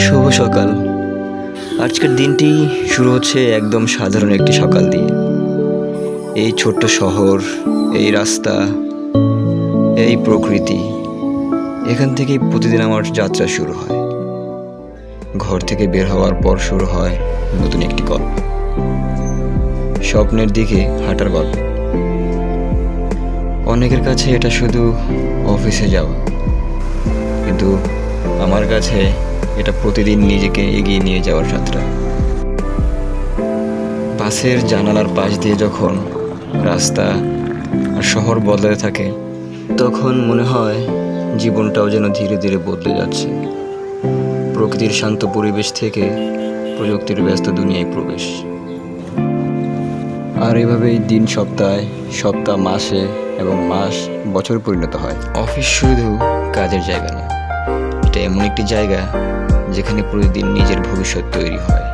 শুভ সকাল। আজকের দিনটি শুরু হচ্ছে একদম সাধারণ একটি সকাল দিয়ে। এই ছোট্ট শহর, এই রাস্তা, এই প্রকৃতি, এখান থেকেই প্রতিদিন আমার যাত্রা শুরু হয়। ঘর থেকে বের হওয়ার পর শুরু হয় নতুন একটি গল্প, স্বপ্নের দিকে হাঁটার গল্প। অনেকের কাছে এটা শুধু অফিসে যাওয়া, কিন্তু আমার কাছে এটা প্রতিদিন নিজেকে এগিয়ে নিয়ে যাওয়ার যাত্রা। বাসের জানালার পাশ দিয়ে যখন রাস্তা আর শহর বদলাতে থাকে, তখন মনে হয় জীবনটাও যেন ধীরে ধীরে বদলে যাচ্ছে। প্রকৃতির শান্ত পরিবেশ থেকে প্রযুক্তির ব্যস্ত দুনিয়ায় প্রবেশ। আর এভাবেই দিন সপ্তাহে, সপ্তাহ মাসে এবং মাস বছর পরিণত হয়। অফিস শুধু কাজের জায়গা না, এটা এমন একটি জায়গা যেখানে প্রতিদিন নিজের ভবিষ্যৎ তৈরি হয়।